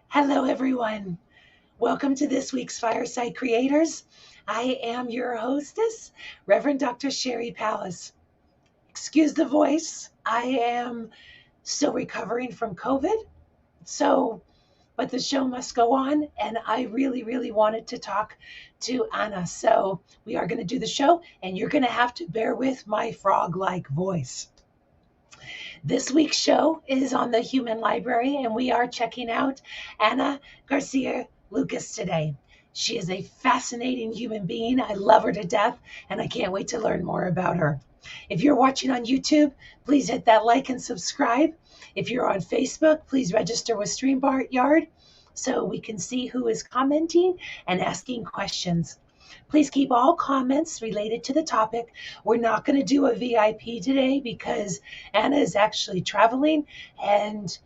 Hello, everyone. Welcome to this week's Fireside Creators. I am your hostess, Reverend Dr. Sheri Pallas. Excuse the voice. I am still recovering from COVID. But the show must go on. And I really, really wanted to talk to Anna. So we are going to do the show, and you're going to have to bear with my frog like voice. This week's show is on the Human Library, and we are checking out Anna Garcia Lucas today. She is a fascinating human being. I love her to death, and I can't wait to learn more about her. If you're watching on YouTube, please hit that like and subscribe. If you're on Facebook, please register with StreamYard so we can see who is commenting and asking questions. Please keep all comments related to the topic. We're not going to do a VIP today because Anna is actually traveling and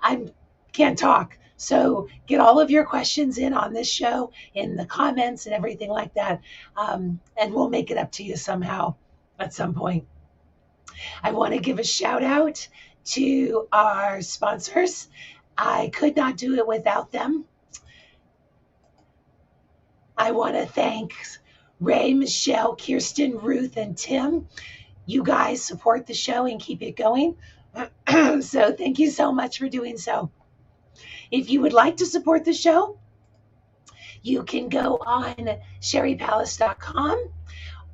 I can't talk. So get all of your questions in on this show in the comments and everything like that. And we'll make it up to you somehow at some point. I want to give a shout out to our sponsors. I could not do it without them. I want to thank Ray, Michelle, Kirsten, Ruth, and Tim. You guys support the show and keep it going. So thank you so much for doing so. If you would like to support the show, you can go on sheripallas.com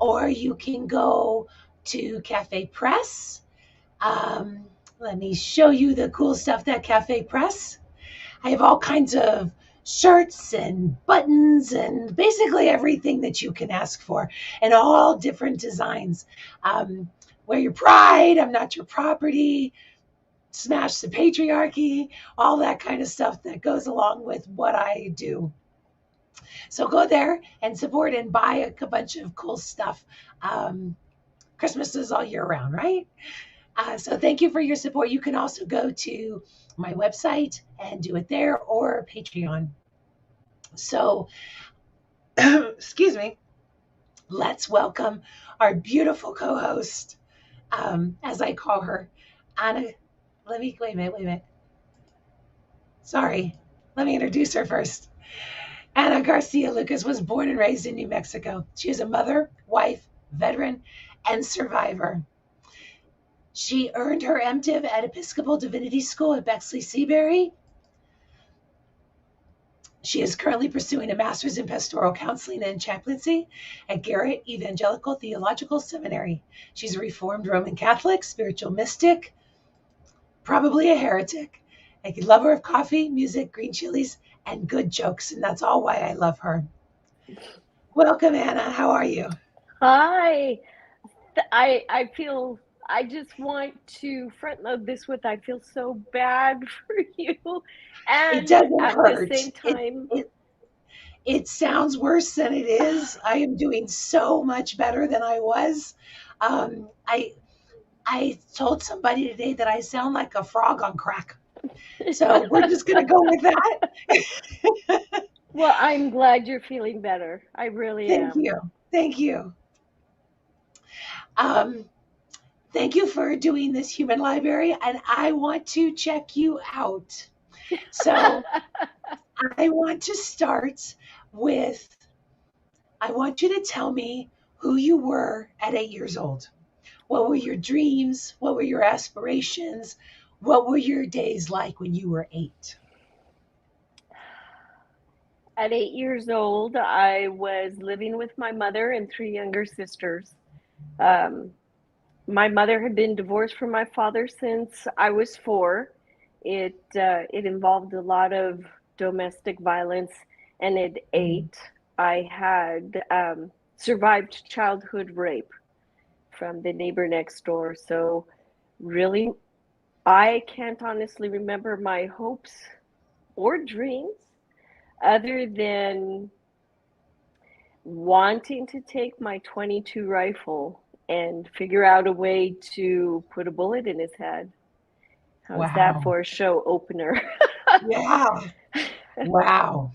or you can go to Cafe Press. Let me show you the cool stuff that Cafe Press. I have all kinds of shirts and buttons and basically everything that you can ask for and all different designs. Wear your pride, I'm not your property, smash the patriarchy, all that kind of stuff that goes along with what I do. So go there and support and buy a bunch of cool stuff. Christmas is all year round, right? So thank you for your support. You can also go to my website and do it there or Patreon. So, excuse me, let's welcome our beautiful co-host, as I call her, Anna. Wait a minute. Sorry, let me introduce her first. Anna Garcia Lucas was born and raised in New Mexico. She is a mother, wife, veteran, and survivor. She earned her MDiv at Episcopal Divinity School at Bexley-Seabury. She is currently pursuing a master's in pastoral counseling and chaplaincy at Garrett Evangelical Theological Seminary. She's a Reformed Roman Catholic, spiritual mystic, probably a heretic, a lover of coffee, music, green chilies, and good jokes. And that's all why I love her. Welcome, Anna. How are you? Hi. I just want to front load this with I feel so bad for you. And it doesn't at hurt. the same time, it sounds worse than it is. I am doing so much better than I was. I told somebody today that I sound like a frog on crack. So we're just going to go with that. well, I'm glad you're feeling better. I really Thank am. you. Thank you. Thank you for doing this human library, and I want to check you out. So I want to start with, I want you to tell me who you were at 8 years old. What were your dreams? What were your aspirations? What were your days like when you were 8? At 8 years old, I was living with my mother and three younger sisters. Um, my mother had been divorced from my father since I was 4. It involved a lot of domestic violence, and at 8, I had survived childhood rape from the neighbor next door. So, really, I can't honestly remember my hopes or dreams other than wanting to take my 22 rifle and figure out a way to put a bullet in his head. How's that Wow. for a show opener? Yeah. Wow.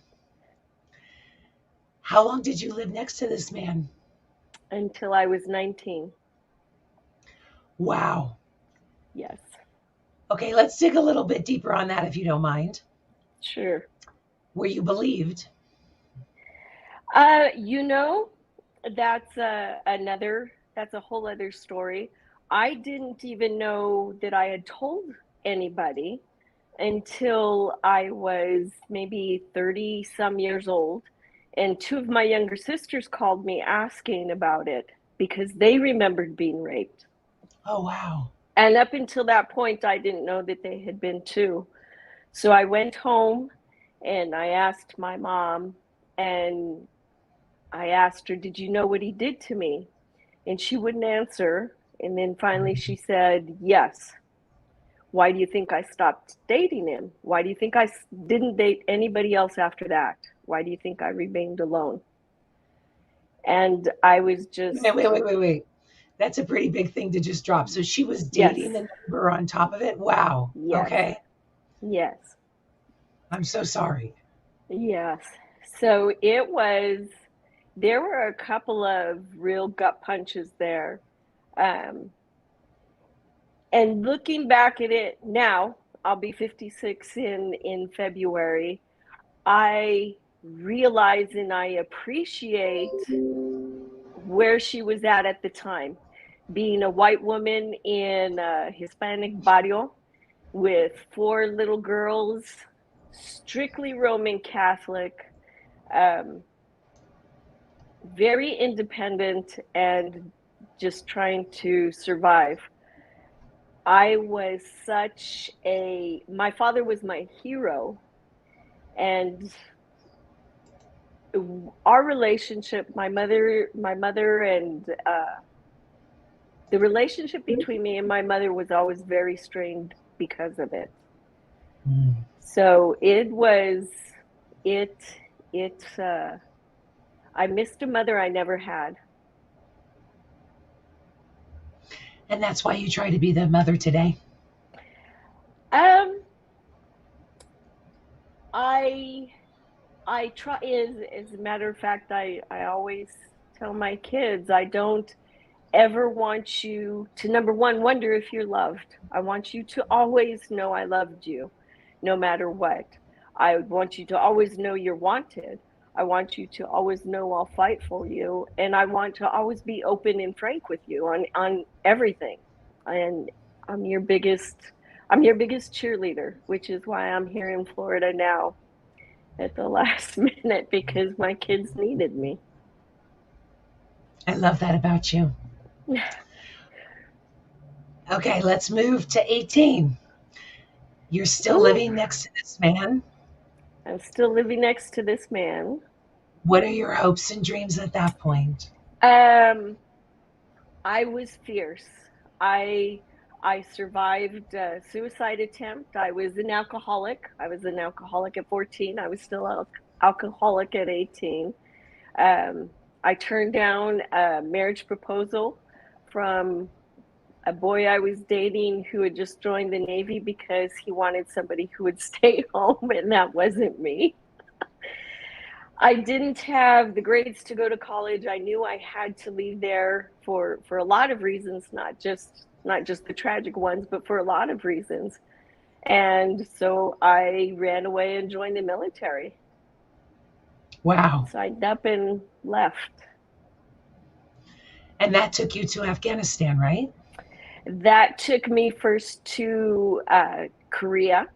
How long did you live next to this man? Until I was 19. Wow. Yes. Okay, let's dig a little bit deeper on that if you don't mind. Sure. Were you believed? You know, that's a whole other story. I didn't even know that I had told anybody until I was maybe 30 some years old. And two of my younger sisters called me asking about it because they remembered being raped. Oh, wow. And up until that point, I didn't know that they had been too. So I went home and I asked my mom, and I asked her, "Did you know what he did to me?" And she wouldn't answer. And then finally she said, "Yes." Why do you think I stopped dating him? Why do you think I didn't date anybody else after that? Why do you think I remained alone? And I was Wait, just, wait, wait, wait, wait. That's a pretty big thing to just drop. So she was yes, dating the neighbor on top of it? Wow. yes, Okay. yes, I'm so sorry. yes. So there were a couple of real gut punches there. Um, and looking back at it now, I'll be 56 in February. I realize and I appreciate where she was at the time. Being a white woman in a Hispanic barrio with four little girls, strictly Roman Catholic, um, very independent, and just trying to survive. My father was my hero, and our relationship, my mother and the relationship between me and my mother was always very strained because of it. Mm. So it it I missed a mother I never had. And that's why you try to be the mother today. Um I I try as a matter of fact, I always tell my kids I don't ever want you to, number one, wonder if you're loved. I want you to always know I loved you no matter what. I want you to always know you're wanted. I want you to always know I'll fight for you. And I want to always be open and frank with you on everything. And I'm your biggest I'm your biggest cheerleader, which is why I'm here in Florida now at the last minute because my kids needed me. I love that about you. Okay, let's move to 18. You're still Ooh, living next to this man. I'm still living next to this man. What are your hopes and dreams at that point? Um, I was fierce. I I survived a suicide attempt. I was an alcoholic. I was an alcoholic at 14. I was still alcoholic at 18. Um, I turned down a marriage proposal from a boy I was dating who had just joined the Navy because he wanted somebody who would stay home, and that wasn't me. I didn't have the grades to go to college. I knew I had to leave there for a lot of reasons, not just the tragic ones, but for a lot of reasons. And so I ran away and joined the military. Wow. Signed up and left. And that took you to Afghanistan, right? That took me first to Korea,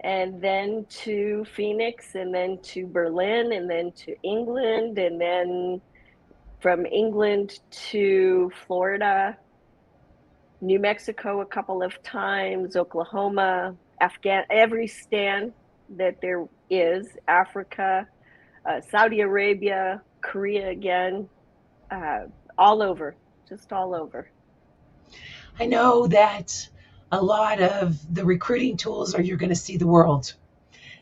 and then to Phoenix, and then to Berlin, and then to England, and then from England to Florida, New Mexico a couple of times, Oklahoma, every stand that there is, Africa, Saudi Arabia, Korea again, uh, all over, just all over. I know that a lot of the recruiting tools are you're going to see the world.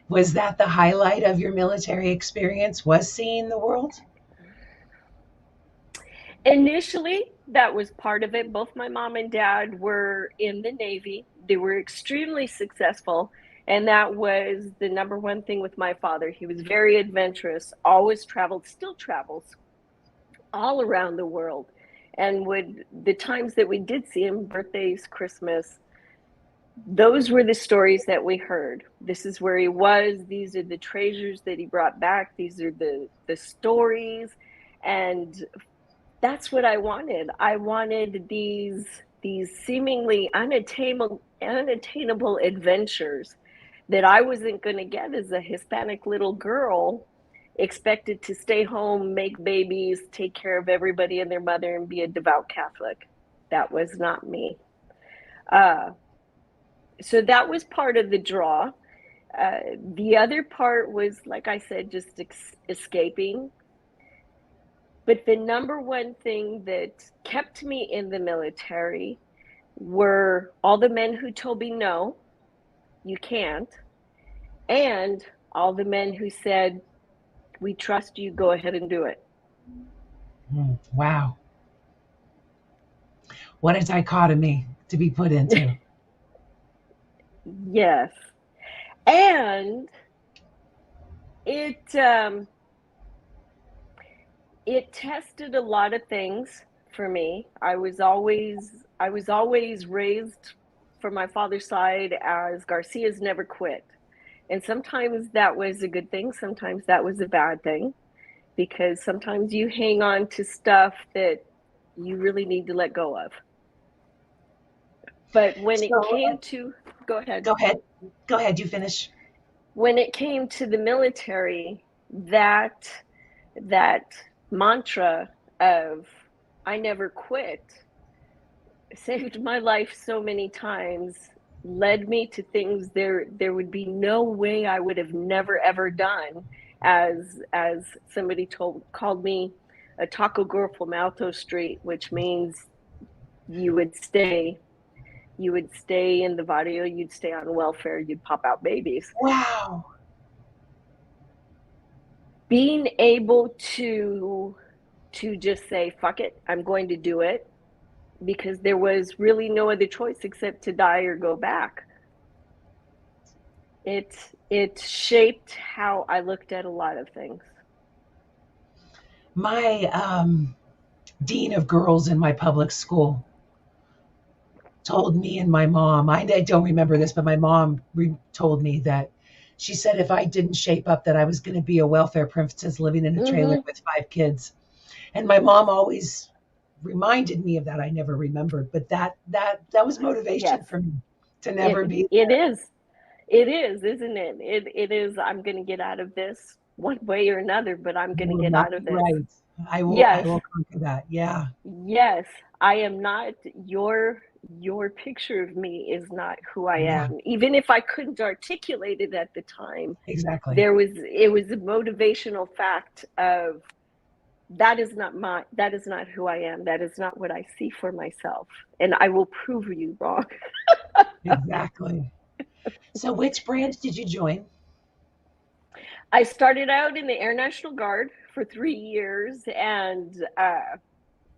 Was that the highlight of your military experience? Was seeing the world? Initially, that was part of it. Both my mom and dad were in the Navy. They were extremely successful. And that was the number one thing with my father. He was very adventurous, always traveled, still travels all around the world. And would the times that we did see him, birthdays, Christmas, those were the stories that we heard. This is where he was. These are the treasures that he brought back. These are the stories. And that's what I wanted. I wanted these seemingly unattainable adventures that I wasn't going to get as a Hispanic little girl, expected to stay home, make babies, take care of everybody and their mother, and be a devout Catholic. That was not me. Uh, so that was part of the draw. The other part was, like I said, just escaping. But the number one thing that kept me in the military were all the men who told me, no, you can't, and all the men who said, we trust you, go ahead and do it. Wow. What a dichotomy to be put into. Yes. And it tested a lot of things for me. I was always raised from my father's side as Garcia's never quit. And sometimes that was a good thing, sometimes that was a bad thing, because sometimes you hang on to stuff that you really need to let go of. But when it So, came to, go ahead. go ahead. Go ahead. You finish. When it came to the military, that mantra of I never quit saved my life so many times, led me to things there would be no way I would have never ever done, as somebody called me a taco girl from Alto Street, which means you would stay in the barrio, you'd stay on welfare, you'd pop out babies. Wow. Being able to just say fuck it, I'm going to do it, because there was really no other choice except to die or go back. It shaped how I looked at a lot of things. My dean of girls in my public school told me and my mom, I don't remember this, but my mom told me that she said if I didn't shape up, that I was going to be a welfare princess living in a trailer Mm-hmm. with 5 kids. And my mom always reminded me of that. I never remembered, but that was motivation Yes, for me to never be it there. is. It is, isn't it? It is. I'm going to get out of this one way or another, but I'm You going to will get not out of be this. right. I Yes, will conquer that. Yeah, yes. I am not your picture of me is not who I yeah, am. Even if I couldn't articulate it at the time, exactly. it was a motivational fact of that is not who I am. That is not what I see for myself. And I will prove you wrong. Exactly. So which branch did you join? I started out in the Air National Guard for 3 years, and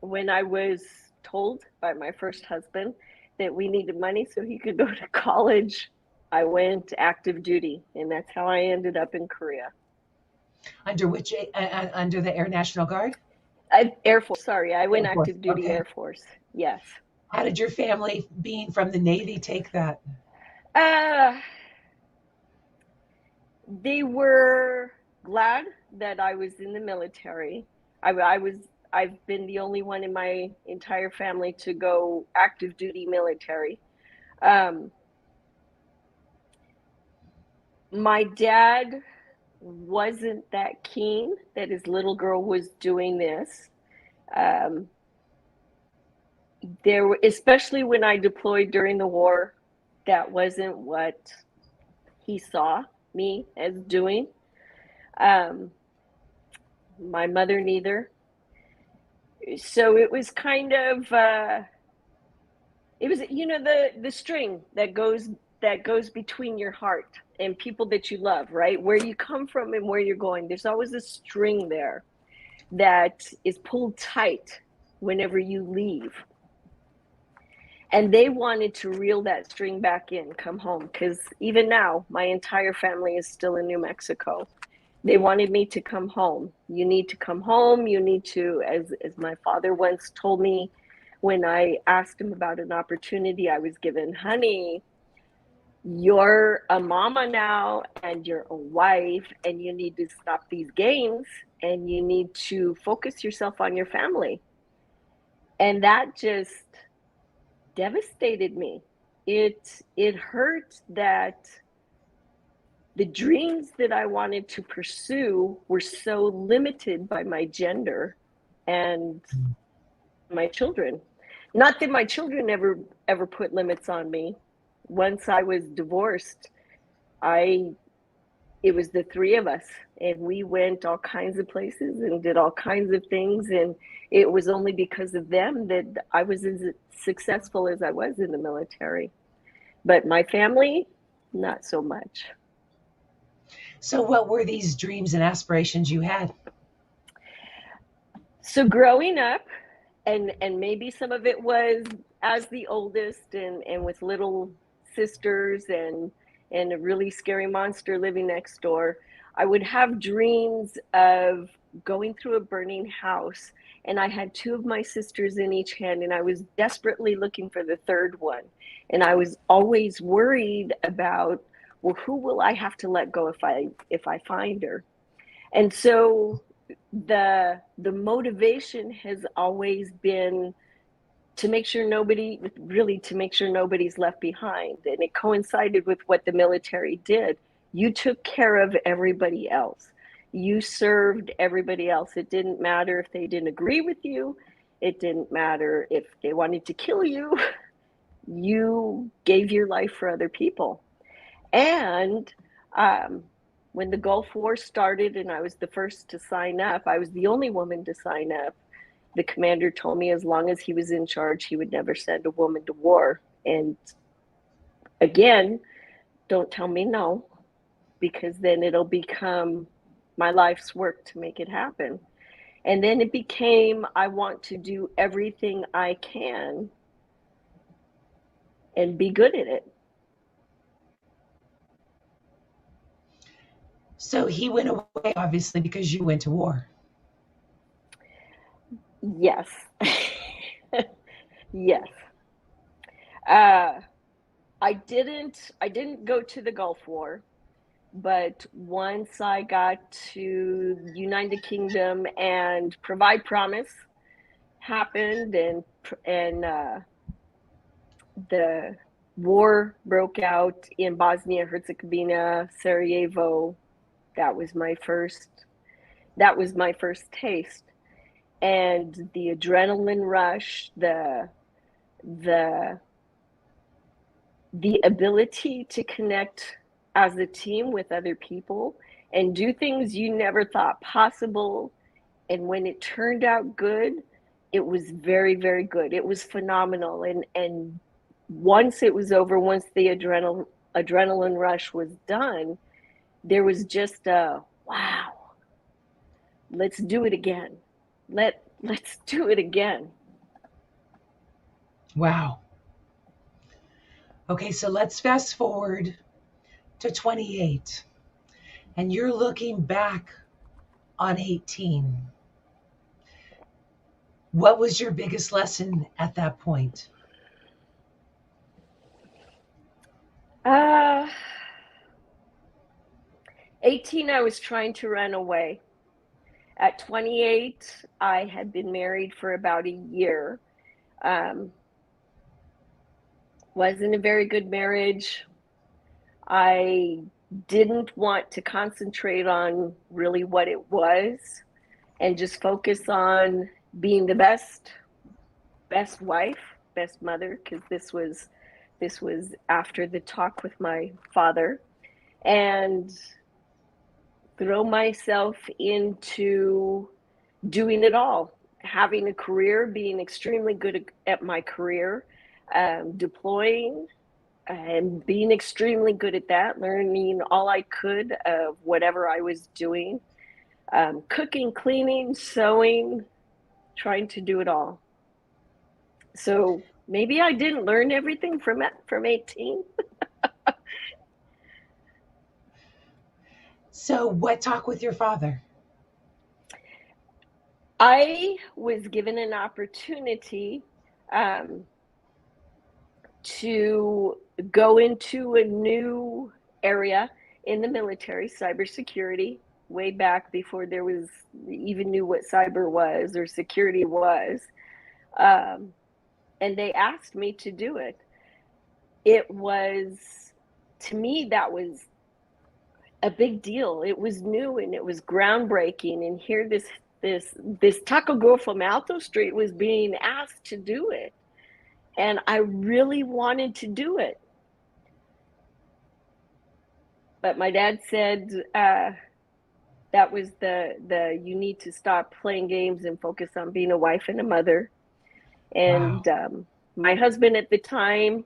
when I was told by my first husband that we needed money so he could go to college, I went active duty, and that's how I ended up in Korea. Under which under the Air National Guard? Air Force, sorry, I went Air Force. active duty Okay. Air Force. Yes. How did your family, being from the Navy, take that? Uh, they were glad that I was in the military. I was I've been the only one in my entire family to go active duty military. Um, my dad wasn't that keen that his little girl was doing this. Um, there were, especially when I deployed during the war, that wasn't what he saw me as doing. Um, my mother neither. So it was kind of it was, the string that goes between your heart and people that you love, right? Where you come from and where you're going. There's always a string there that is pulled tight whenever you leave. And they wanted to reel that string back in, come home, because even now my entire family is still in New Mexico. They wanted me to come home. You need to come home. You need to, as my father once told me when I asked him about an opportunity, I was given honey. you're a mama now and you're a wife, and you need to stop these games and you need to focus yourself on your family. And that just devastated me. It hurt that the dreams that I wanted to pursue were so limited by my gender and my children. Not that my children ever put limits on me. Once I was divorced, I it was the three of us, and we went all kinds of places and did all kinds of things, and it was only because of them that I was as successful as I was in the military. But my family, not so much. So, what were these dreams and aspirations you had? So growing up, and maybe some of it was as the oldest and with little sisters and a really scary monster living next door, I would have dreams of going through a burning house, and I had two of my sisters in each hand, and I was desperately looking for the third one. And I was always worried about, well, who will I have to let go if I find her? And so the motivation has always been to make sure nobody's left behind. And it coincided with what the military did. You took care of everybody else. You served everybody else. It didn't matter if they didn't agree with you. It didn't matter if they wanted to kill you. You gave your life for other people. And when the Gulf War started and I was the first to sign up, I was the only woman to sign up. The commander told me as long as he was in charge, he would never send a woman to war. And again, don't tell me no, because then it'll become my life's work to make it happen. And then it became, I want to do everything I can and be good at it. So, he went away, obviously, because you went to war. Yes. Yes. Uh, I didn't go to the Gulf War, but once I got to the United Kingdom and Provide Promise happened, and the war broke out in Bosnia Herzegovina, Sarajevo. That was my first. That was my first taste, and the adrenaline rush, the the ability to connect as a team with other people and do things you never thought possible. And when it turned out good, it was very, very good. It was phenomenal. And once it was over, once the adrenaline rush was done, there was just a wow, let's do it again. Let's do it again. Wow. Okay, so let's fast forward to 28, and you're looking back on 18. What was your biggest lesson at that point? Uh 18, I was trying to run away. At 28, I had been married for about a year. Um, wasn't a very good marriage. I didn't want to concentrate on really what it was and just focus on being the best wife, best mother, because this was after the talk with my father, and throw myself into doing it all, having a career, being extremely good at my career, deploying and being extremely good at that, learning all I could of whatever I was doing, cooking, cleaning, sewing, trying to do it all. So maybe I didn't learn everything from 18. So, what talk with your father? I was given an opportunity um, to go into a new area in the military, cybersecurity, way back before there was even knew what cyber was or security was. Um, and they asked me to do it. It was, to me, that was a big deal. It was new and it was groundbreaking. And here this taco girl from Alto Street was being asked to do it. And I really wanted to do it. But my dad said that was the you need to stop playing games and focus on being a wife and a mother. And Wow. my husband at the time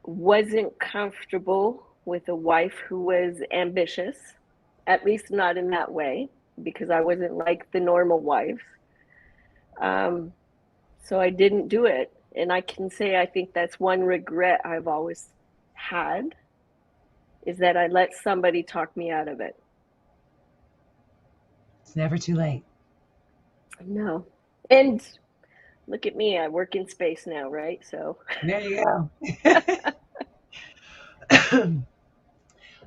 wasn't comfortable with a wife who was ambitious, at least not in that way, because I wasn't like the normal wives. So I didn't do it. And I can say I think that's one regret I've always had, is that I let somebody talk me out of it. It's never too late. No. And look at me, I work in space now, right? So There you go.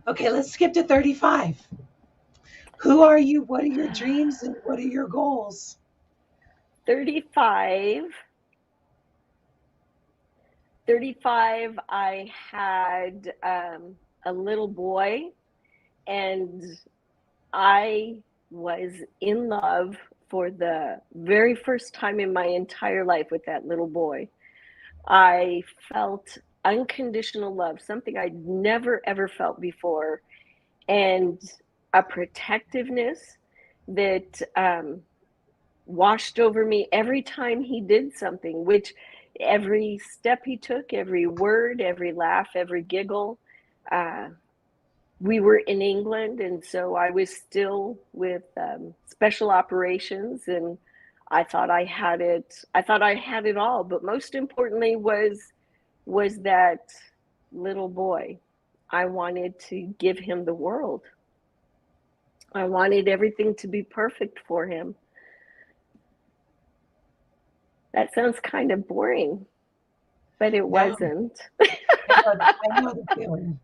Okay, let's skip to 35. Who are you? What are your dreams? And what are your goals? 35, 35, I had a little boy, and I was in love for the very first time in my entire life with that little boy. I felt unconditional love, something I'd never ever felt before, and a protectiveness that washed over me every time he did something, which every step he took, every word, every laugh, every giggle. Uh, we were in England, and so I was still with special operations, and I thought I had it. I thought I had it all, but most importantly was that little boy. I wanted to give him the world. I wanted everything to be perfect for him. That sounds kind of boring, but it No, wasn't. I know the feeling.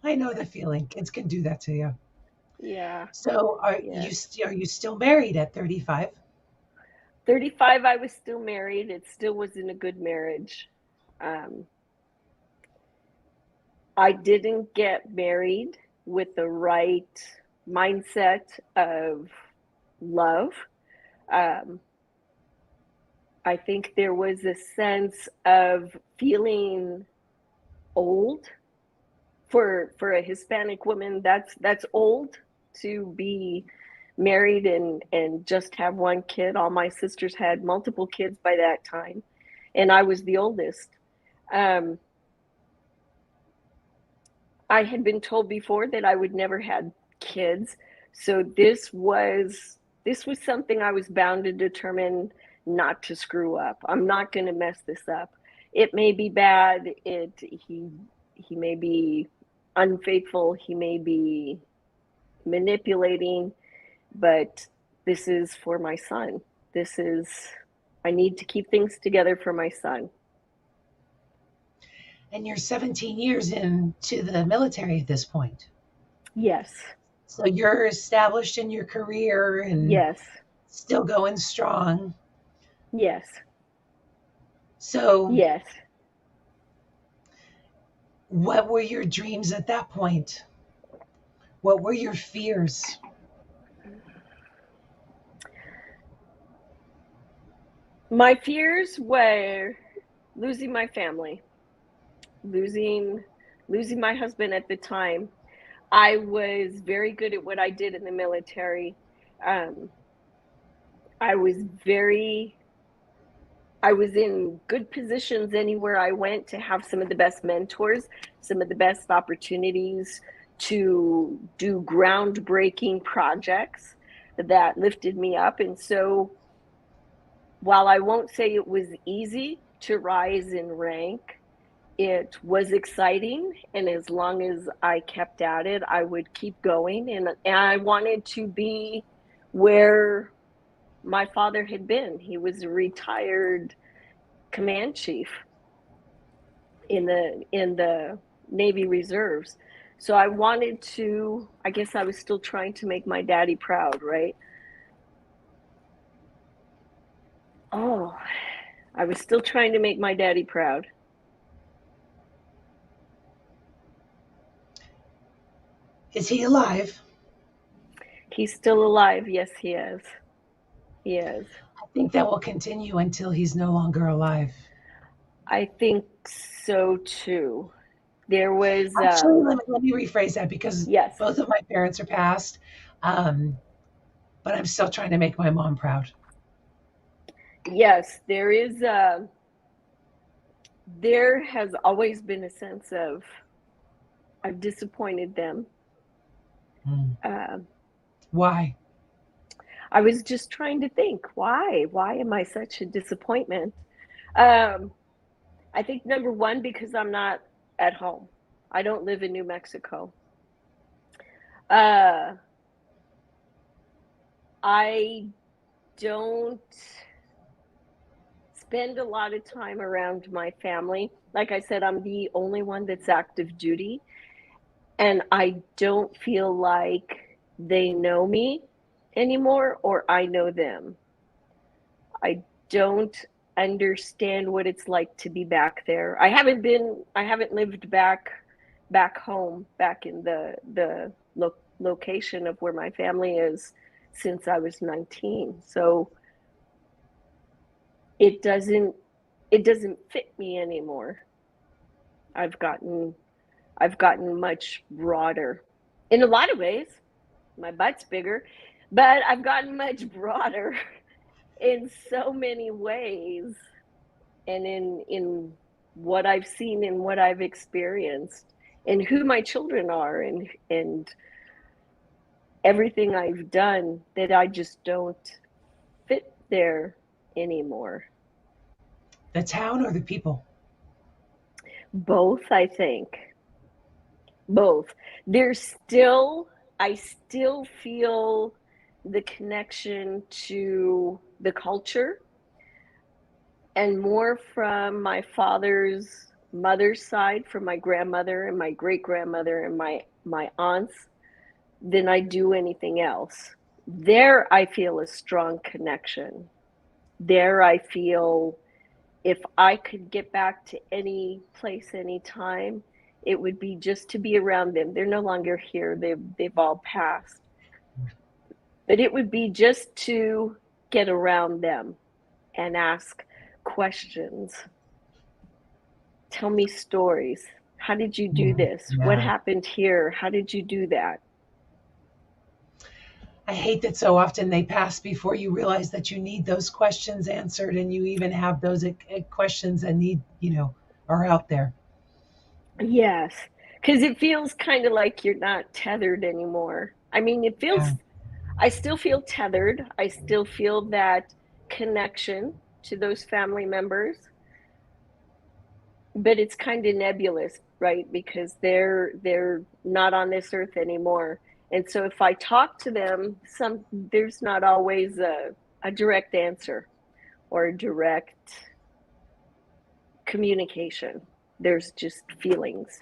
I know the feeling. Kids can do that to you. Yeah, So, yes. are you still married at 35? 35, I was still married. It still wasn't a good marriage. Um, I didn't get married with the right mindset of love. Um, I think there was a sense of feeling old for a Hispanic woman. That's old to be married and just have one kid. All my sisters had multiple kids by that time, and I was the oldest. Um, I had been told before that I would never have kids, so this was something I was bound and determined not to screw up. I'm not going to mess this up. It may be bad. He may be unfaithful. He may be manipulating, but this is for my son. This is I need to keep things together for my son. And you're 17 years into the military at this point. Yes. So you're established in your career and Yes. still going strong. Yes. So, Yes. what were your dreams at that point? What were your fears? My fears were losing my family, losing losing my husband at the time. I was very good at what I did in the military. Um, I was very I was in good positions anywhere I went to have some of the best mentors, some of the best opportunities to do groundbreaking projects that lifted me up. And so, while I won't say it was easy to rise in rank, it was exciting. And as long as I kept at it, I would keep going. And I wanted to be where my father had been. He was a retired command chief. in the Navy Reserves. So I wanted to, I guess I was still trying to make my daddy proud, right? Oh, I was still trying to make my daddy proud. Is he alive? He's still alive. Yes, he is. He is. I think that will continue until he's no longer alive. I think so too. There was, Actually, let me rephrase that because yes, both of my parents are passed, um, but I'm still trying to make my mom proud. yes, there has always been a sense of I've disappointed them. Mm. Uh, Why? I was just trying to think, why? Why am I such a disappointment? Um, I think number one, because I'm not at home. I don't live in New Mexico. Uh, I don't spend a lot of time around my family. Like I said, I'm the only one that's active duty, and I don't feel like they know me anymore or I know them. I don't understand what it's like to be back there. I haven't lived back home, back in the location of where my family is since I was 19. So it doesn't it doesn't fit me anymore. I've gotten I've gotten much broader. In a lot of ways, my butt's bigger, but I've gotten much broader in so many ways, and in what I've seen and what I've experienced and who my children are, and everything I've done, that I just don't fit there anymore. The town or the people? Both, I think. Both. There's still, I still feel the connection to the culture, and more from my father's mother's side, from my grandmother and my great grandmother and my aunts, than I do anything else. There I feel a strong connection. There I feel if I could get back to any place, any time, it would be just to be around them. They're no longer here. They've all passed. But it would be just to get around them and ask questions. Tell me stories. How did you do Mhm. this? What Yeah. happened here? How did you do that? I hate that so often they pass before you realize that you need those questions answered, and you even have those questions that are out there. Yes, because it feels kind of like you're not tethered anymore. I mean, Yeah. I still feel tethered. I still feel that connection to those family members, but it's kind of nebulous, right? Because they're not on this earth anymore. And so if I talk to them, there's not always a direct answer or a direct communication. There's just feelings.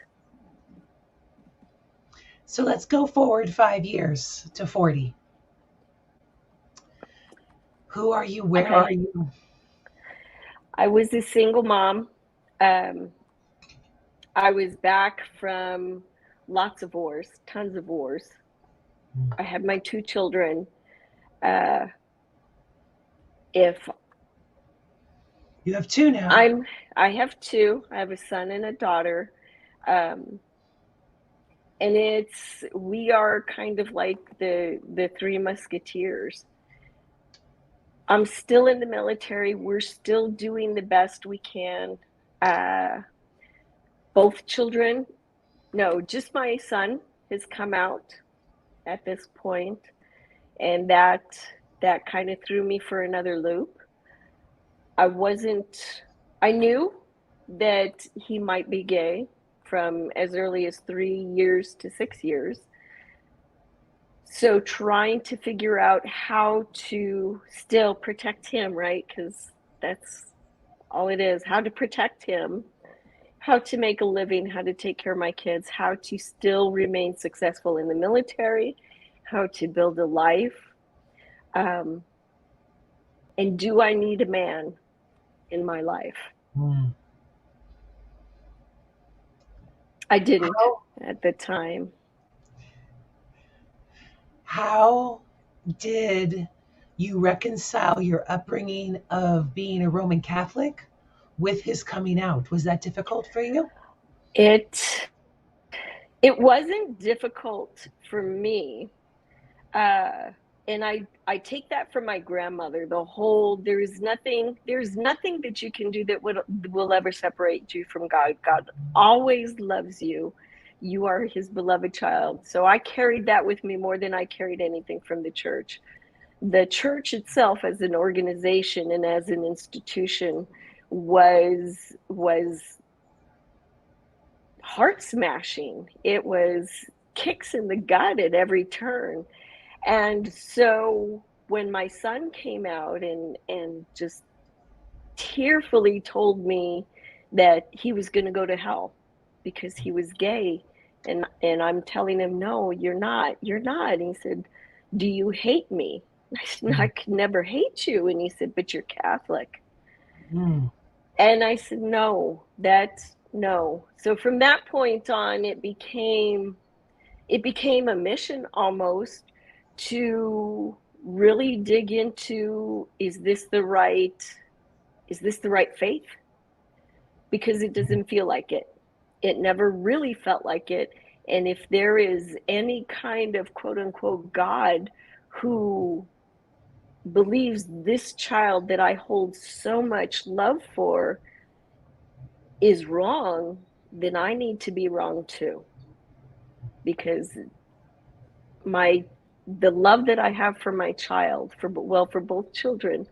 So let's go forward 5 years to 40. Who are you? Where are Okay. you? I was a single mom. Um, I was back from lots of wars, tons of wars. I had my two children. Uh, if You have two now. I'm, I have two. I have a son and a daughter, um, and we are kind of like the Three Musketeers. I'm still in the military. We're still doing the best we can. Uh, both children, no, just my son has come out at this point, and that kind of threw me for another loop. I wasn't I knew that he might be gay from as early as 3 years to 6 years. So trying to figure out how to still protect him, right? Because that's all it is, how to protect him how to make a living, how to take care of my kids, how to still remain successful in the military, how to build a life. Um, and do I need a man in my life? Mm. I didn't How at the time. how did you reconcile your upbringing of being a Roman Catholic with his coming out? Was that difficult for you? It it wasn't difficult for me. Uh, and I take that from my grandmother. The whole there's nothing that you can do that will ever separate you from God. God always loves you. You are his beloved child. So I carried that with me more than I carried anything from the church. The church itself as an organization and as an institution was heart smashing. It was kicks in the gut at every turn. And so when my son came out and just tearfully told me that he was going to go to hell because he was gay, and I'm telling him, no, you're not. And he said, do you hate me? I said, I could never hate you. And he said, but you're Catholic. Mm. And I said, no, that's no. So from that point on, it became a mission almost to really dig into, is this the right faith? Because it doesn't feel like it. It never really felt like it. And if there is any kind of quote unquote God who believes this child that I hold so much love for is wrong, then I need to be wrong too. Because my the love that I have for my child, for both children,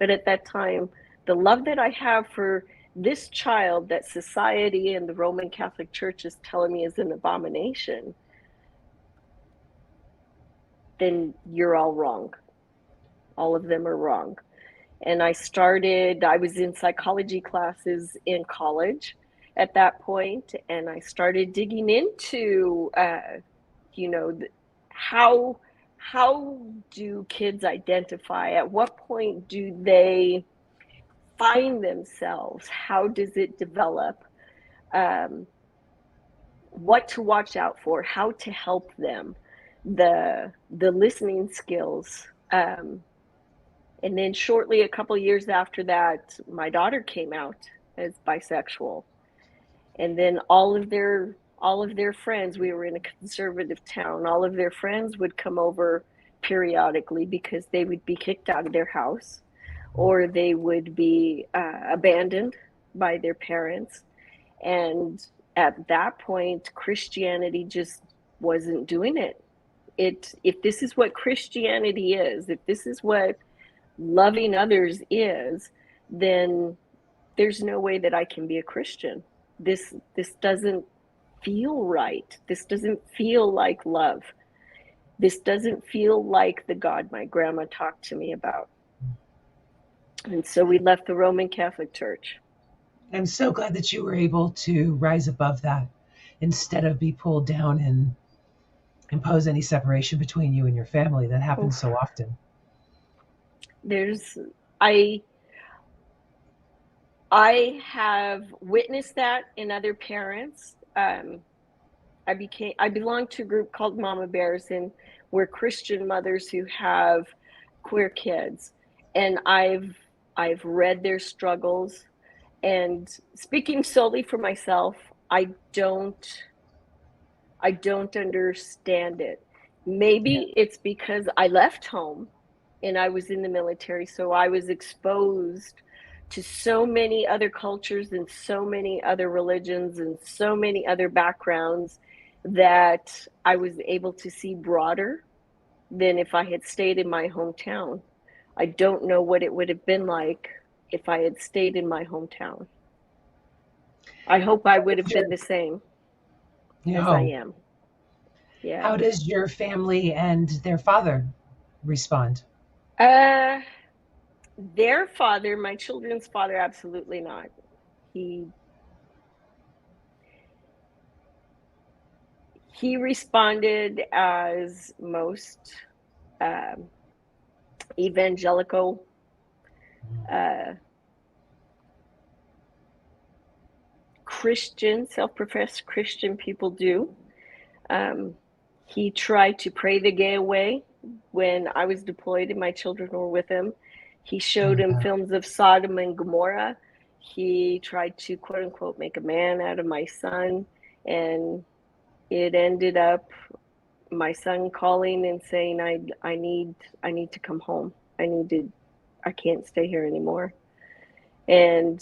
but at that time, the love that I have for this child that society and the Roman Catholic Church is telling me is an abomination, then you're all wrong. All of them are wrong. And I was in psychology classes in college at that point, and I started digging into, you know, how how do kids identify? At what point do they find themselves? How does it develop? Um, what to watch out for? How to help them? The listening skills. And then shortly, a couple of years after that, my daughter came out as bisexual. And then all of their friends, we were in a conservative town, all of their friends would come over periodically because they would be kicked out of their house or they would be abandoned by their parents. And at that point, Christianity just wasn't doing it. If this is what Christianity is, if this is what loving others is, then there's no way that I can be a Christian. This doesn't feel right. This doesn't feel like love. This doesn't feel like the God my grandma talked to me about. And so we left the Roman Catholic Church. I'm so glad that you were able to rise above that instead of be pulled down and impose any separation between you and your family that happens Oof. so often. There's I I have witnessed that in other parents. I belong to a group called Mama Bears, and we're Christian mothers who have queer kids, and I've read their struggles. And speaking solely for myself, I don't I don't understand it. Yeah. Maybe it's because I left home and I was in the military, so I was exposed to so many other cultures and so many other religions and so many other backgrounds that I was able to see broader than if I had stayed in my hometown. I don't know what it would have been like if I had stayed in my hometown. I hope I would have been the same You as I know, am. Yeah. how does your family and their father respond? Uh, their father, my children's father, absolutely not. He He responded as most um, evangelical uh, Christian, self-professed Christian people do. Um, he tried to pray the gay away when I was deployed and my children were with him. He Oh, showed him yeah. films of Sodom and Gomorrah. He tried to, quote unquote, make a man out of my son. And it ended up my son calling and saying, I need to come home. I can't stay here anymore. And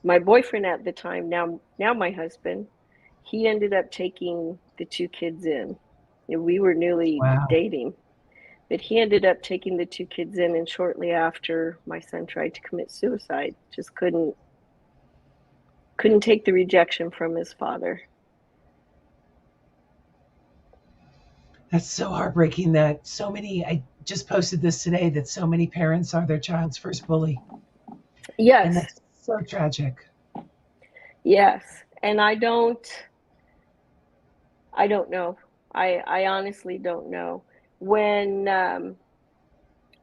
my boyfriend at the time, now my husband, he ended up taking the two kids in. We were newly Wow. dating, but he ended up taking the two kids in, and shortly after, my son tried to commit suicide. Just couldn't take the rejection from his father. That's so heartbreaking that so many, I just posted this today, that so many parents are their child's first bully. And Yes, that's so tragic. yes, and I don't know. I honestly don't know. When um,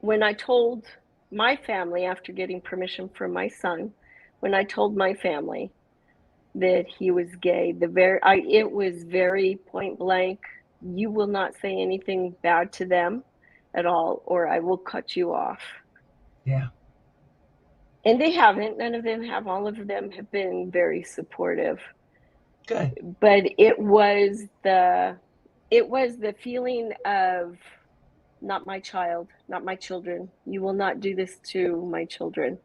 when I told my family after getting permission from my son, when I told my family that he was gay, it was very point blank. You will not say anything bad to them at all, or I will cut you off. Yeah. And they haven't. None of them have. All of them have been very supportive. Good. But it was the feeling of not my child, not my children. You will not do this to my children.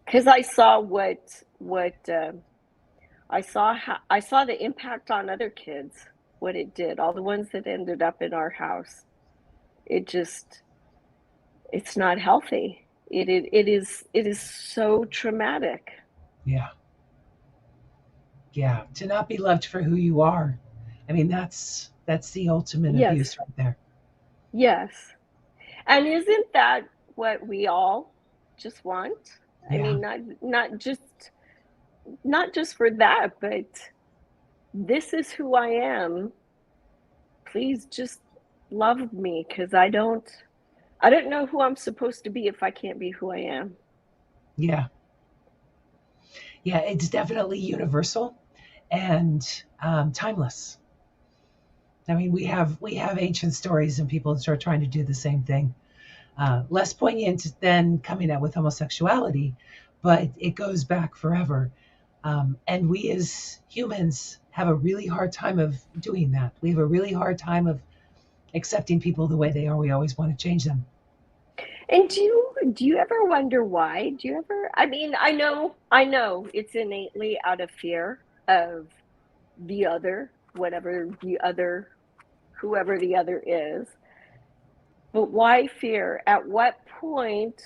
Because I saw I saw the impact on other kids, what it did. All the ones that ended up in our house. It just it's not healthy. It is so traumatic. Yeah. Yeah. To not be loved for who you are. I mean, that's the ultimate Yes, abuse right there. yes. And isn't that what we all just want? I Yeah. mean, not just for that, but this is who I am. Please just love me because I don't know who I'm supposed to be if I can't be who I am. Yeah. Yeah. It's definitely universal and timeless. I mean, we have ancient stories and people start trying to do the same thing. Less poignant than coming out with homosexuality, but it goes back forever. And we as humans have a really hard time of doing that. We have a really hard time of accepting people the way they are. We always want to change them. And do you ever wonder why? Do you ever I mean, I know it's innately out of fear of the other, whatever the other whoever the other is. But why fear? At what point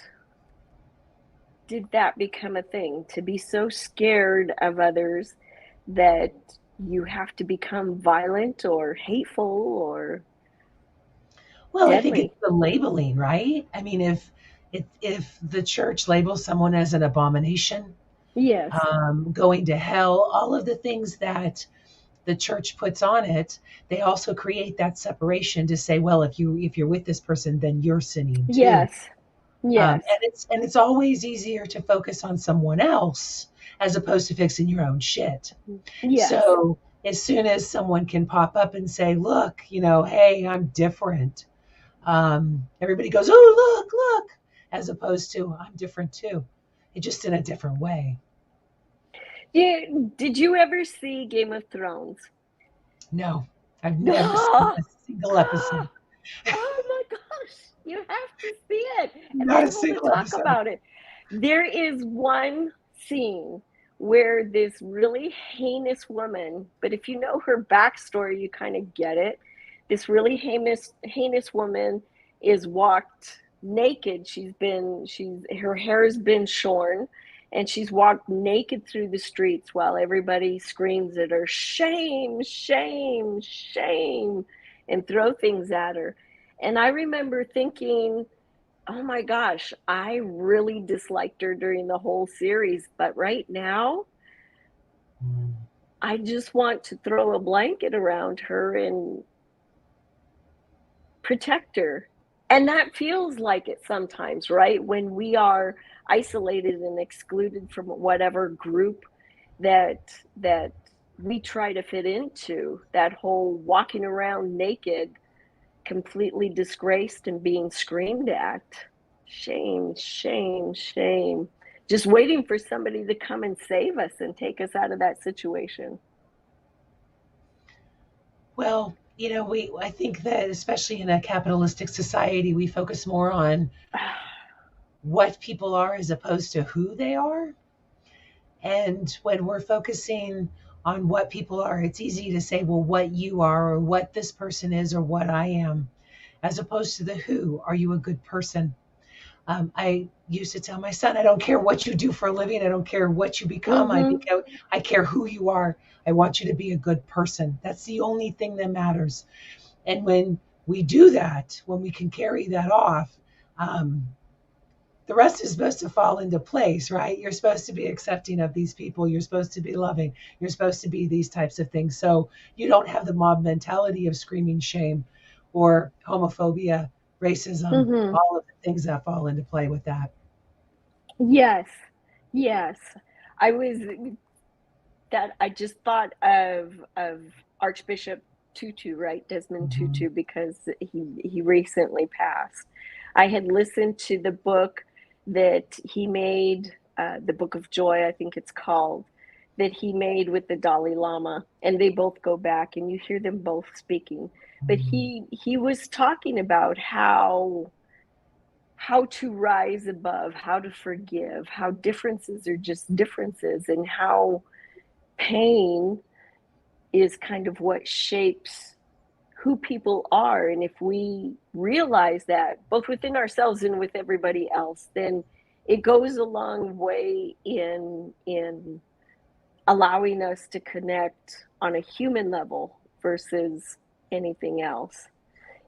did that become a thing? To be so scared of others that you have to become violent or hateful or Well, I think it's deadly. the labeling, right? I mean, if the church labels someone as an abomination, Yes. going to hell, all of the things that the church puts on it, they also create that separation to say, well, if you're with this person, then you're sinning too. Yes. Yes. And it's always easier to focus on someone else as opposed to fixing your own shit. Yes. So as soon as someone can pop up and say, look, hey, I'm different, everybody goes, oh, look, as opposed to I'm different too. It just in a different way. Did you ever see Game of Thrones? No, I've never seen Oh, a single episode. oh my gosh, you have to see it, and Not a then we'll single talk episode. about it. There is one scene where this really heinous woman, but if you know her backstory, you kind of get it. This really heinous woman is walked naked. She's her hair's been shorn, and she's walked naked through the streets while everybody screams at her, shame, shame, shame, and throw things at her. And I remember thinking, oh my gosh, I really disliked her during the whole series, but right now, Mm. I just want to throw a blanket around her and protect her. And that feels like it sometimes, right? When we are isolated and excluded from whatever group that that we try to fit into, that whole walking around naked, completely disgraced and being screamed at. Shame, shame, shame. Just waiting for somebody to come and save us and take us out of that situation. Well, I think that especially in a capitalistic society, we focus more on what people are as opposed to who they are. And when we're focusing on what people are, it's easy to say, well, what you are, or what this person is, or what I am, as opposed to the who. Are you a good person? I used to tell my son, I don't care what you do for a living. I don't care what you become. Mm-hmm. I care who you are. I want you to be a good person. That's the only thing that matters. And when we do that, when we can carry that off, um, the rest is supposed to fall into place, right? You're supposed to be accepting of these people. You're supposed to be loving. You're supposed to be these types of things. So you don't have the mob mentality of screaming shame or homophobia, racism, Mm-hmm. all of the things that fall into play with that. Yes. Yes. I was that I just thought of Archbishop Tutu, right? Desmond Mhm. Tutu, because he recently passed. I had listened to the book that he made, the Book of Joy, I think it's called, that he made with the Dalai Lama, and they both go back, and you hear them both speaking. But Mhm. he was talking about how to rise above, how to forgive, how differences are just differences, and how pain is kind of what shapes who people are. And if we realize that both within ourselves and with everybody else, then it goes a long way in allowing us to connect on a human level versus anything else.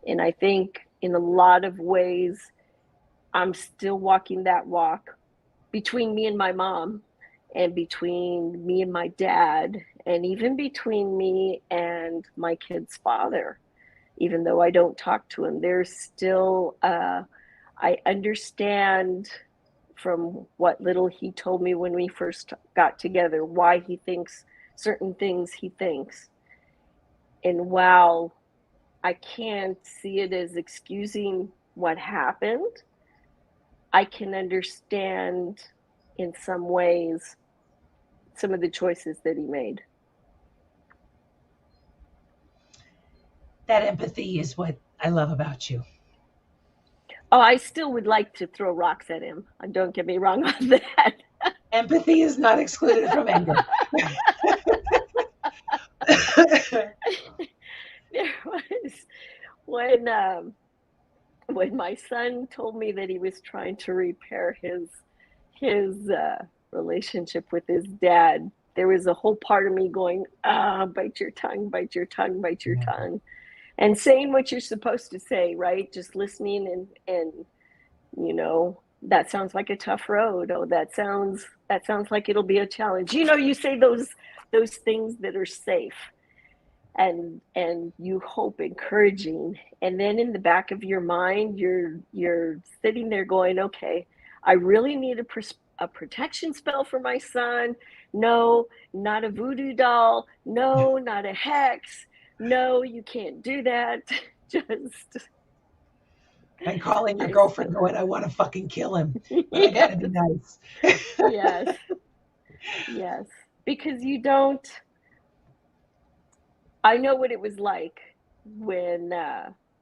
And I think in a lot of ways I'm still walking that walk between me and my mom, and between me and my dad, and even between me and my kid's father. Even though I don't talk to him, there's still, I understand from what little he told me when we first got together why he thinks certain things he thinks. And while I can't see it as excusing what happened, I can understand in some ways some of the choices that he made. That empathy is what I love about you. Oh, I still would like to throw rocks at him. Don't get me wrong on that. Empathy is not excluded from anger. There was when when my son told me that he was trying to repair his relationship with his dad. There was a whole part of me going, ah, bite your tongue, bite your tongue, bite your Yeah. tongue, and saying what you're supposed to say, right? Just listening and that sounds like a tough road. Oh, that sounds like it'll be a challenge. You say those things that are safe, and you hope encouraging, and then in the back of your mind you're sitting there going, okay, I really need a protection spell for my son. No, not a voodoo doll. No, not a hex. No, you can't do that. Just And calling your I girlfriend still going, I want to fucking kill him, but I got to yes, be nice. yes, yes, because you don't. I know what it was like when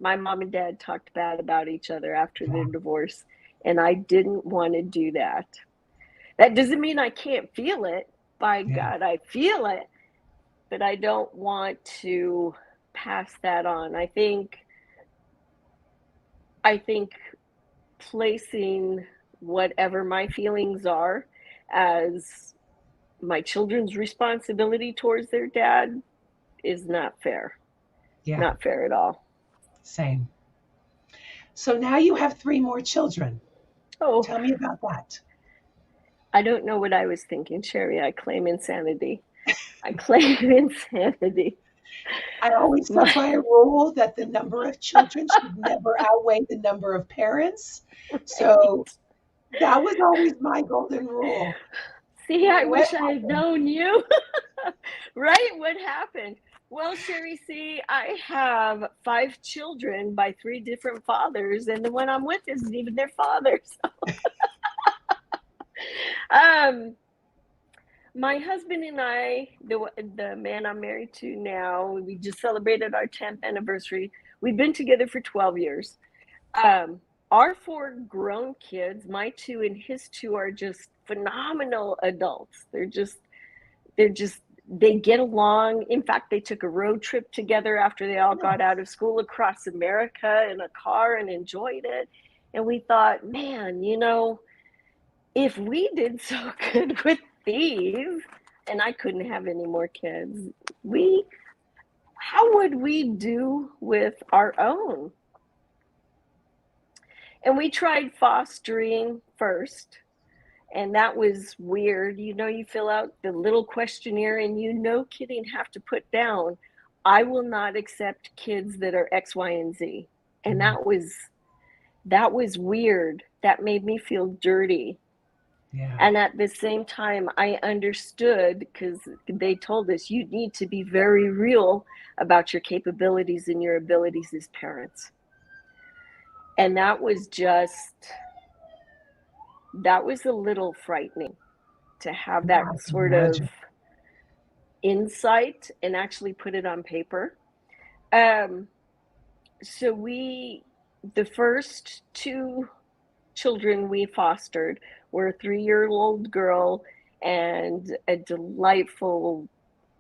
my mom and dad talked bad about each other after Yeah. their divorce, and I didn't want to do that. That doesn't mean I can't feel it. By Yeah. God, I feel it, but I don't want to pass that on. I think placing whatever my feelings are as my children's responsibility towards their dad is not fair. Yeah. Not fair at all. Same. So now you have three more children. Oh, Tell me about that. I don't know what I was thinking, Sheri. I claim insanity. I claim insanity. I always stuck My, by a rule that the number of children should never outweigh the number of parents. So right. that was always my golden rule. See, I What wish I had happened? known you. Right? What happened? Well, Sheri, see, I have 5 children by 3 different fathers, and the one I'm with isn't even their father. Um, my husband and I, the man I'm married to now, we just celebrated our 10th anniversary. We've been together for 12 years. Um, our 4 grown kids, my 2 and his 2, are just phenomenal adults. They're just they get along. In fact, they took a road trip together after they all got out of school across America in a car and enjoyed it. And we thought, man, if we did so good with these, and I couldn't have any more kids, we how would we do with our own? And we tried fostering first, and that was weird. You fill out the little questionnaire, and no kidding have to put down, I will not accept kids that are X, Y, and Z. And that was weird. That made me feel dirty. Yeah. And at the same time, I understood, because they told us you need to be very real about your capabilities and your abilities as parents. And that was a little frightening to have No, I that can sort of imagine. insight and actually put it on paper. Um, so the first 2 children we fostered were a 3-year-old girl and a delightful,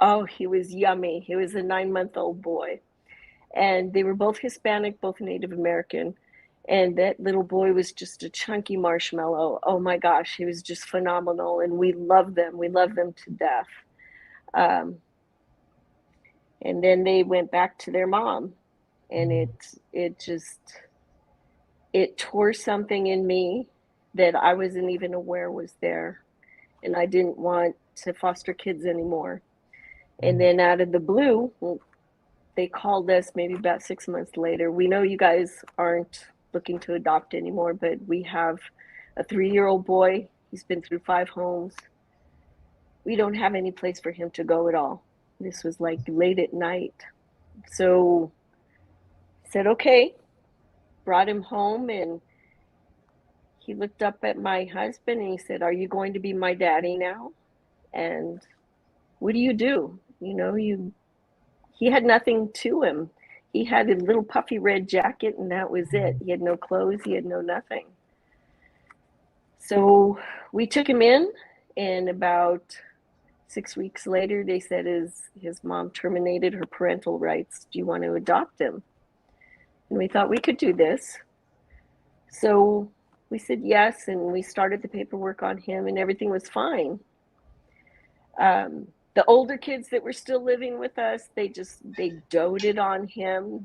oh, he was yummy. He was a 9-month-old boy. And they were both Hispanic, both Native American. And that little boy was just a chunky marshmallow. Oh my gosh, he was just phenomenal. And we loved them. We loved them to death. Um, and then they went back to their mom, and it tore something in me that I wasn't even aware was there, and I didn't want to foster kids anymore. And then out of the blue, they called us maybe about 6 months later. We know you guys aren't looking to adopt anymore, but we have a 3-year-old boy. He's been through 5 homes. We don't have any place for him to go at all. This was like late at night. So I said, okay, brought him home, and he looked up at my husband and he said, are you going to be my daddy now? And what do? He had nothing to him. He had a little puffy red jacket, and that was it. He had no clothes, he had no nothing. So we took him in, and about 6 weeks later, they said his mom terminated her parental rights. Do you want to adopt him? And we thought we could do this. So we said yes, and we started the paperwork on him, and everything was fine. The older kids that were still living with us, they doted on him.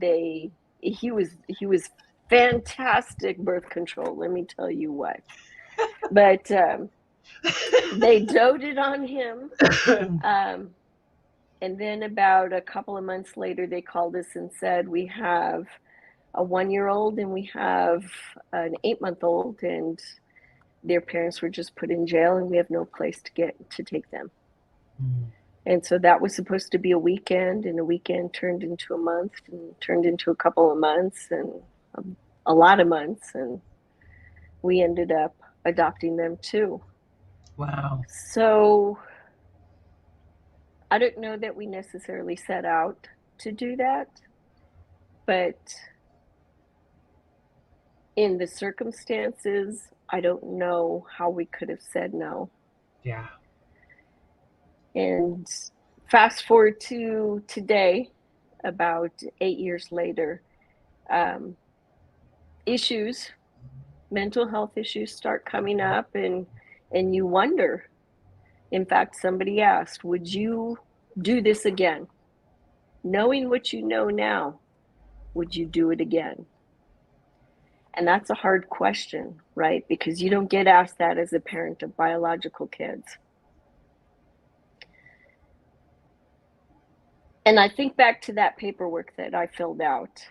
He was fantastic birth control, let me tell you what. But they doted on him. And then about a couple of months later, they called us and said, we have a 1-year-old and we have an 8-month-old, and their parents were just put in jail, and we have no place to take them. And so that was supposed to be a weekend, and a weekend turned into a month, and turned into a couple of months, and a lot of months, and we ended up adopting them too. Wow. So I don't know that we necessarily set out to do that, but in the circumstances, I don't know how we could have said no. Yeah. And fast forward to today, about 8 years later, issues, mental health issues start coming up, and you wonder. In fact, somebody asked, would you do this again? Knowing what you know now, would you do it again? And that's a hard question, right? Because you don't get asked that as a parent of biological kids. And I think back to that paperwork that I filled out.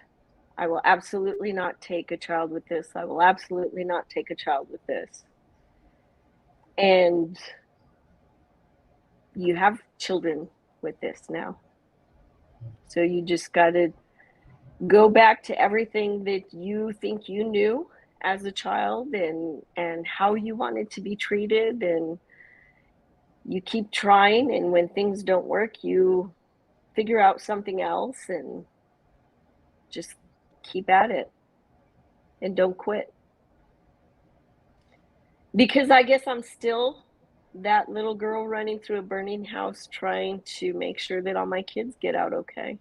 I will absolutely not take a child with this. I will absolutely not take a child with this. And you have children with this now. So you just got to go back to everything that you think you knew as a child, and how you wanted to be treated, and you keep trying, and when things don't work, you figure out something else and just keep at it and don't quit. Because I guess I'm still that little girl running through a burning house trying to make sure that all my kids get out okay.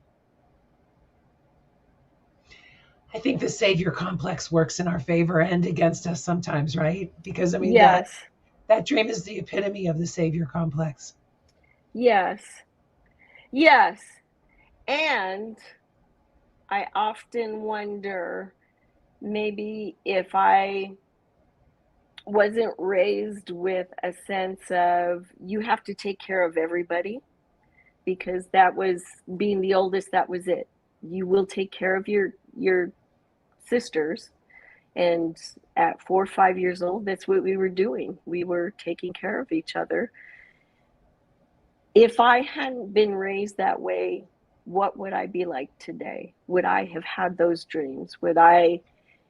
I think the savior complex works in our favor and against us sometimes, right? Because I mean Yes. that dream is the epitome of the savior complex. Yes. Yes. And I often wonder, maybe if I wasn't raised with a sense of you have to take care of everybody, because that was, being the oldest, that was it. You will take care of your sisters. And at 4 or 5 years old, that's what we were doing. We were taking care of each other. If I hadn't been raised that way, what would I be like today? Would I have had those dreams? Would I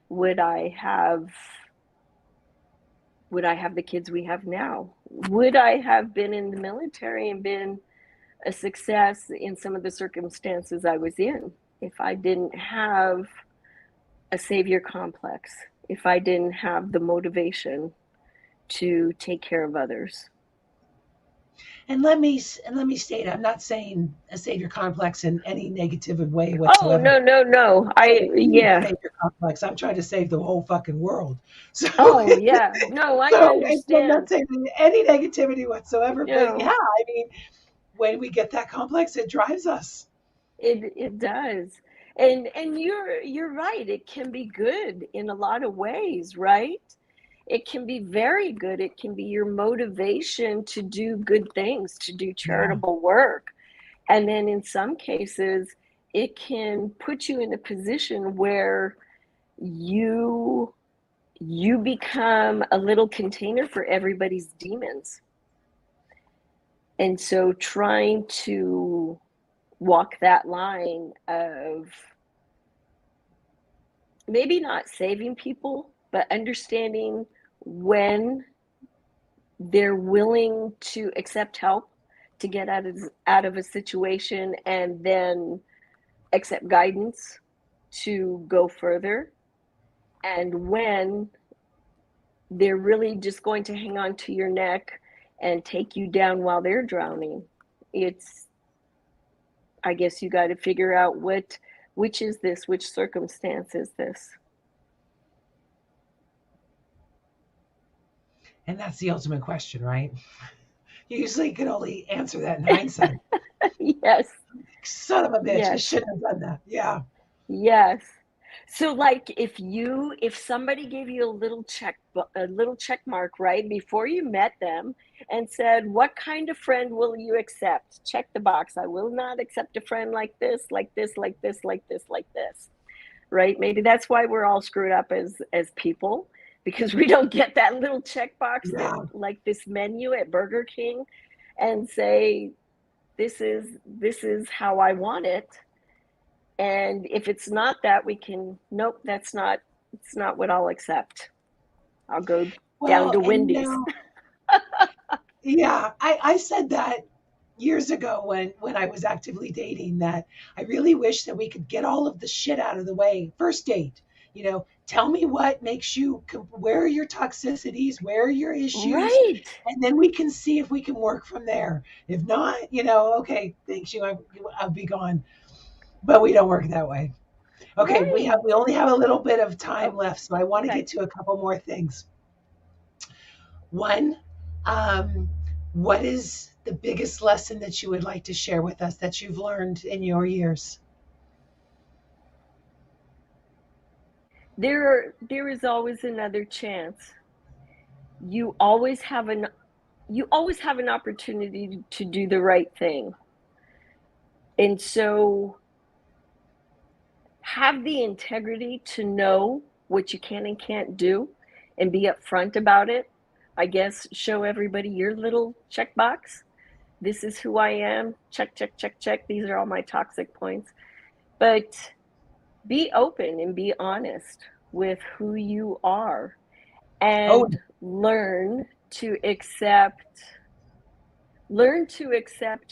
have the kids we have now? Would I have been in the military and been a success in some of the circumstances I was in if I didn't have a savior complex, if I didn't have the motivation to take care of others? And let me state, I'm not saying a savior complex in any negative way Oh, whatsoever. no, no, no. I have a huge Yeah. savior complex. I'm trying to save the whole fucking world. So, Oh, yeah. No, I I'm not understand. saying any negativity whatsoever. But yeah, No, I mean, when we get that complex, it drives us. it does. And you're right. It can be good in a lot of ways, right? It can be very good. It can be your motivation to do good things, to do Yeah. charitable work. And then in some cases, it can put you in a position where you you become a little container for everybody's demons. And so trying to walk that line of maybe not saving people, but understanding when they're willing to accept help to get out of a situation, and then accept guidance to go further, and when they're really just going to hang on to your neck and take you down while they're drowning. It's, I guess you got to figure out which is this, which circumstance is this. And that's the ultimate question, right? You usually can only answer that in hindsight. Yes. Son of a bitch, I Yes. shouldn't have done that. Yeah. Yes. So like if somebody gave you a little check mark right before you met them and said, what kind of friend will you accept? Check the box. I will not accept a friend like this, like this, like this, like this, like this. Right? Maybe that's why we're all screwed up as people, because we don't get that little check box that, Yeah. like this menu at Burger King, and say, this is how I want it. And if it's not that, we can, nope, it's not what I'll accept. I'll go down Well, to and Wendy's. yeah, I said that years ago when I was actively dating, that I really wish that we could get all of the shit out of the way. First date, tell me what makes you, where are your toxicities, where are your issues, Right. and then we can see if we can work from there. If not, okay, thanks you, I'll be gone. But we don't work that way. Okay, Right. we only have a little bit of time Oh, left, so I want to okay. get to a couple more things. One, um, what is the biggest lesson that you would like to share with us that you've learned in your years? There is always another chance. You always have an you always have an opportunity to do the right thing. And so have the integrity to know what you can and can't do and be upfront about it. I guess show everybody your little checkbox. This is who I am. Check, check, check, check. These are all my toxic points. But be open and be honest with who you are Oh, and learn to accept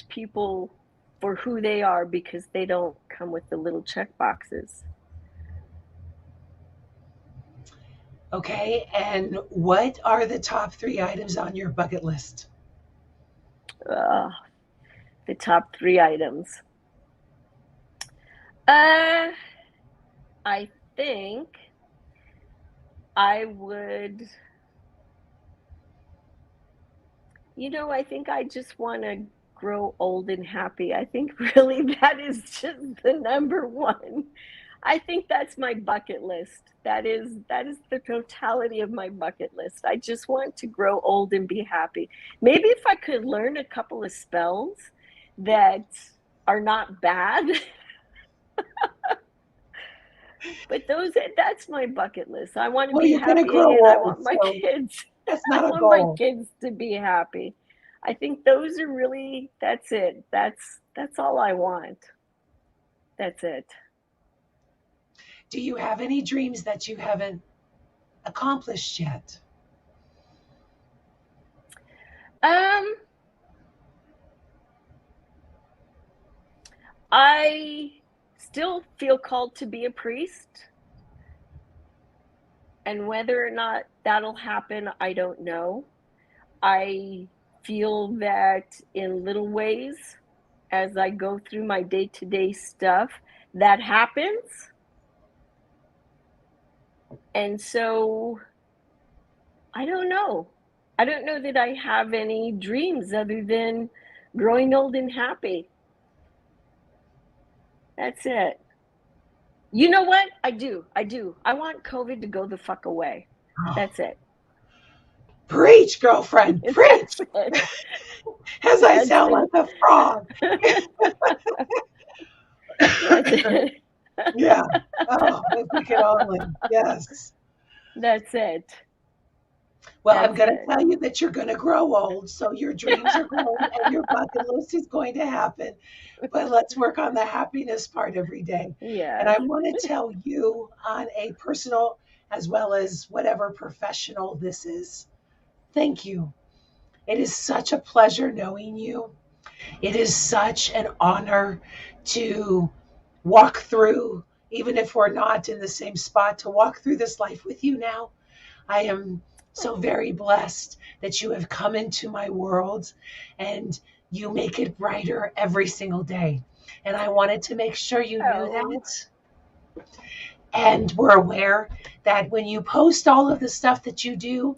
people for who they are because they don't come with the little check boxes. okay. And what are the top 3 items on your bucket list? Uh, the top 3 items. Uh, I think I would, I think I just want to grow old and happy. I think really that is just the number one. I think that's my bucket list. That is the totality of my bucket list. I just want to grow old and be happy. Maybe if I could learn a couple of spells that are not bad, but that's my bucket list. I want to Well, be you're going to grow happy and I old, want my so kids that's I not a want my goal. kids to be happy. I think those are really that's it. That's all I want. That's it. Do you have any dreams that you haven't accomplished yet? Um I still feel called to be a priest, and whether or not that'll happen, I don't know. I feel that in little ways as I go through my day-to-day stuff that happens. And so I don't know. I don't know that I have any dreams other than growing old and happy. That's it. You know what? I do. I do. I want COVID to go the fuck away. Oh, That's it. preach, girlfriend, That's preach. it. As I That's sound it. like a frog. That's it. Yeah. Oh, if we could only. Yes. That's it. Well, I'm That's going to it. tell you that you're going to grow old, so your dreams are growing and your bucket list is going to happen. But let's work on the happiness part every day. And Yes. I want to tell you on a personal as well as whatever professional this is, thank you. It is such a pleasure knowing you. It is such an honor to walk through, even if we're not in the same spot, to walk through this life with you now. I am so very blessed that you have come into my world and you make it brighter every single day. And I wanted to make sure you knew Oh. that and were aware that when you post all of the stuff that you do,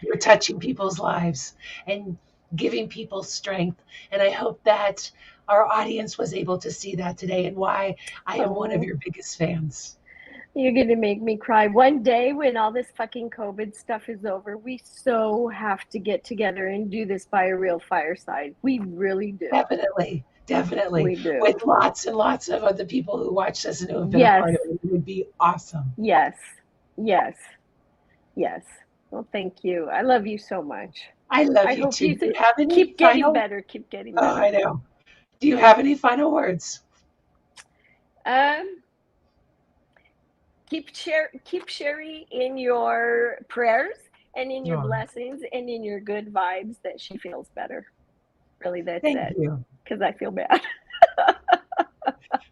you're touching people's lives and giving people strength. And I hope that our audience was able to see that today and why I am one of Oh. your biggest fans. You're gonna make me cry. One day when all this fucking COVID stuff is over, we so have to get together and do this by a real fireside. We really do. Definitely, definitely. We do. With lots and lots of other people who watched us and who have been a Yes. part of it. It would be awesome. Yes. Yes. Yes. Well, thank you. I love you so much. I love I you hope too. you Do you have any keep getting final? better. Keep getting Oh, I better. know. Do you have any final words? Um, keep Sheri in your prayers and in your Oh, blessings and in your good vibes that she feels better. Really, that's thank it. you. Because I feel bad.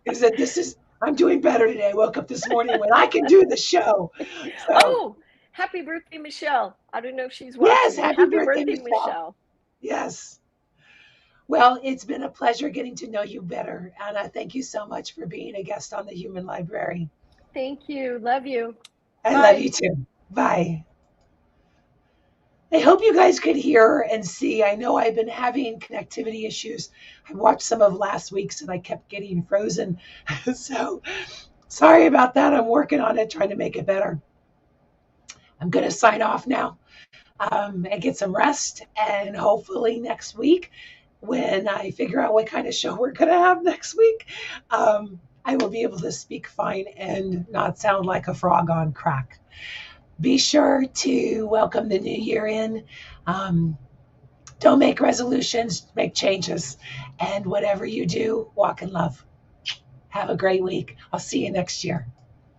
Is that this is I'm doing better today. I woke up this morning when I can do the show. So Oh, happy birthday, Michelle. I don't know if she's yes, watching, but happy happy birthday, birthday, Michelle. Michelle. Yes. Well, it's been a pleasure getting to know you better. Anna, thank you so much for being a guest on the Human Library. Thank you. Love you. I love Bye. you too. Bye. I hope you guys could hear and see. I know I've been having connectivity issues. I watched some of last week's and I kept getting frozen. So sorry about that. I'm working on it, trying to make it better. I'm going to sign off now and get some rest. And hopefully next week, when I figure out what kind of show we're going to have next week, I will be able to speak fine and not sound like a frog on crack. Be sure to welcome the new year in. Um, don't make resolutions, make changes. And whatever you do, walk in love. Have a great week. I'll see you next year.